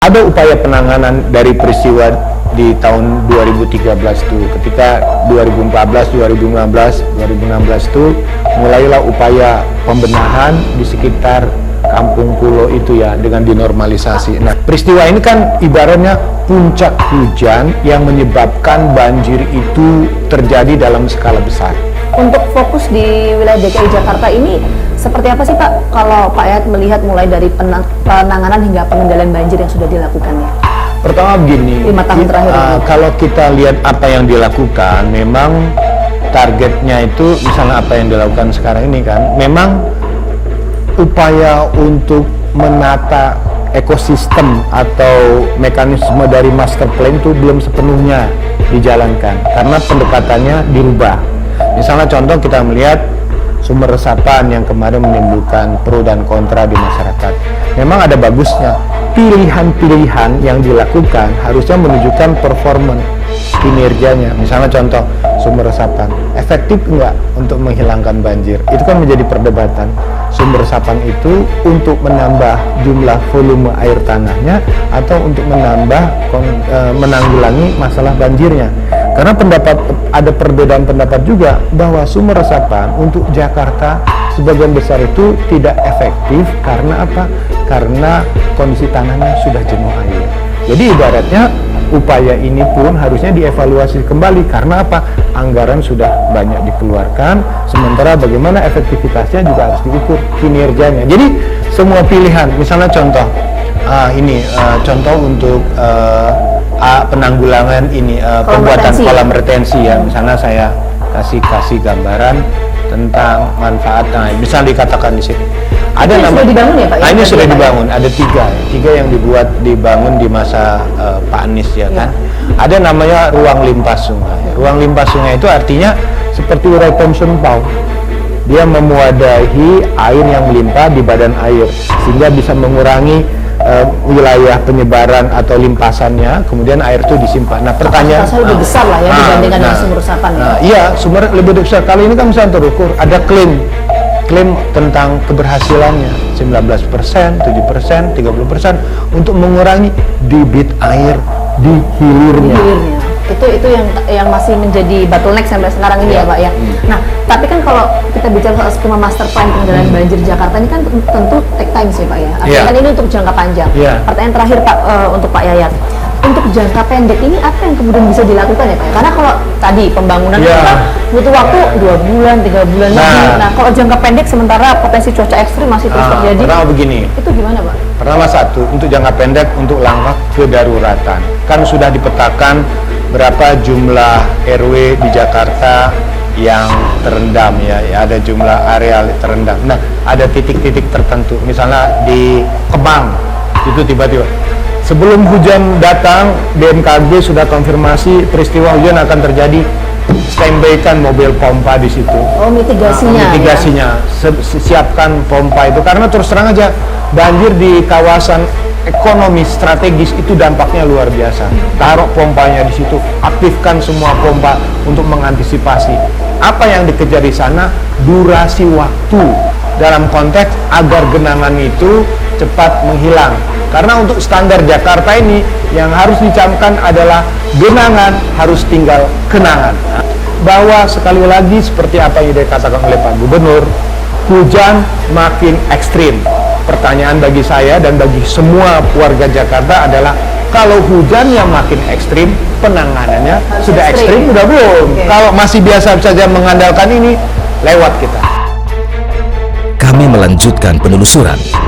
Ada upaya penanganan dari peristiwa di tahun 2013 tuh, ketika 2014, 2015, 2016 tuh mulailah upaya pembenahan di sekitar Kampung Pulo itu ya, dengan dinormalisasi. Nah, peristiwa ini kan ibaratnya puncak hujan yang menyebabkan banjir itu terjadi dalam skala besar. Untuk fokus di wilayah DKI Jakarta ini seperti apa sih Pak, kalau Pak Yayat melihat mulai dari penanganan hingga pengendalian banjir yang sudah dilakukannya? Pertama begini, 5 tahun terakhir kalau kita lihat apa yang dilakukan, memang targetnya itu misalnya apa yang dilakukan sekarang ini kan, memang upaya untuk menata ekosistem atau mekanisme dari master plan itu belum sepenuhnya dijalankan karena pendekatannya dirubah. Misalnya contoh kita melihat sumber resapan yang kemarin menimbulkan pro dan kontra di masyarakat. Memang ada bagusnya, pilihan-pilihan yang dilakukan harusnya menunjukkan performance kinerjanya. Misalnya contoh sumber resapan, efektif enggak untuk menghilangkan banjir? Itu kan menjadi perdebatan. Sumber resapan itu untuk menambah jumlah volume air tanahnya atau untuk menambah menanggulangi masalah banjirnya. Karena ada perbedaan pendapat juga bahwa sumber resapan untuk Jakarta sebagian besar itu tidak efektif. Karena apa? Karena kondisi tanahnya sudah jenuh air. Jadi ibaratnya upaya ini pun harusnya dievaluasi kembali. Karena apa? Anggaran sudah banyak dikeluarkan, sementara bagaimana efektivitasnya juga harus diukur kinerjanya. Jadi semua pilihan, misalnya contoh contoh untuk penanggulangan ini pembuatan kolam retensi ya. Misalnya saya kasih gambaran tentang manfaat. Nah, bisa dikatakan di sini. Ada ini sudah dibangun ya Pak? Nah, ini sudah dibangun. Ada tiga yang dibangun di masa Pak Anies ya kan. Ada namanya ruang limpah sungai. Ruang limpah sungai itu artinya seperti retention pond. Dia memuadahi air yang melimpah di badan air sehingga bisa mengurangi wilayah penyebaran atau limpasannya, kemudian air itu disimpan. Nah, pertanyaan lebih besar lah ya dibandingkan dengan sumber resapan ya. Iya, sumber lebih besar. Kalau ini kan misalnya terukur, ada klaim tentang keberhasilannya 19%, 7%, 30% untuk mengurangi debit air di hilirnya. Itu yang masih menjadi bottleneck sampai sekarang ini ya Pak ya. Nah, tapi kan kalau kita bicara soal skema master plan pengendalian banjir Jakarta ini kan tentu take time sih Pak ya. Artinya kan ini untuk jangka panjang. Pertanyaan terakhir Pak untuk Pak Yayat. Untuk jangka pendek ini apa yang kemudian bisa dilakukan ya Pak? Karena kalau tadi pembangunan kita butuh waktu 2 bulan, 3 bulan lagi. Nah, kalau jangka pendek sementara potensi cuaca ekstrim masih terus terjadi. Pertama begini. Itu gimana Pak? Pertama satu, untuk jangka pendek untuk langkah kedaruratan. Kan sudah dipetakan berapa jumlah RW di Jakarta yang terendam ya, ada jumlah area terendam. Nah, ada titik-titik tertentu, misalnya di Kemang itu tiba-tiba sebelum hujan datang BMKG sudah konfirmasi peristiwa hujan akan terjadi, standby-kan mobil pompa di situ. Oh, mitigasinya ya? Siapkan pompa itu karena terus terang aja banjir di kawasan ekonomi strategis itu dampaknya luar biasa. Taruh pompanya di situ, aktifkan semua pompa untuk mengantisipasi. Apa yang dikejar di sana? Durasi waktu dalam konteks agar genangan itu cepat menghilang. Karena untuk standar Jakarta ini yang harus dicamkan adalah genangan harus tinggal kenangan. Bahwa sekali lagi seperti apa yang dikatakan oleh Pak Gubernur, hujan makin ekstrim. Pertanyaan bagi saya dan bagi semua warga Jakarta adalah kalau hujan yang makin ekstrim, penanganannya sudah ekstrim udah belum? Kalau masih biasa saja mengandalkan ini, lewat kita. Kami melanjutkan penelusuran